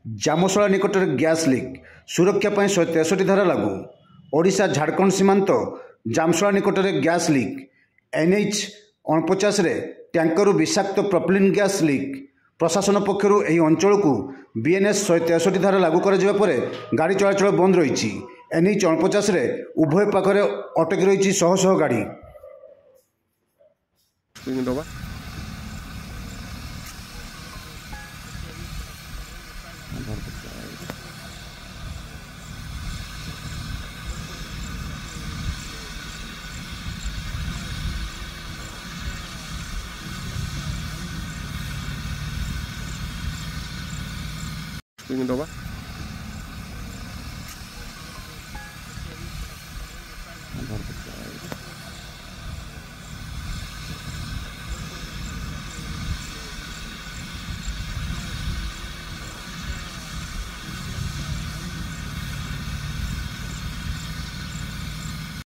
जामशला निकट में gas leak सुरक्षा 163 धारा लागू। ओडिशा झारखंड सीमांत जामशला निकट में गैस लीक NH 49 टैंकर विषाक्त प्रोपिलीन गैस लीक। प्रशासन पक्षर यह अंचल को BNS 163 धारा लागू कर गाड़ी चलाचल बंद रही। NH 49 उभय पाखरे अटकी रही शह शह गाड़ी। Swing it over.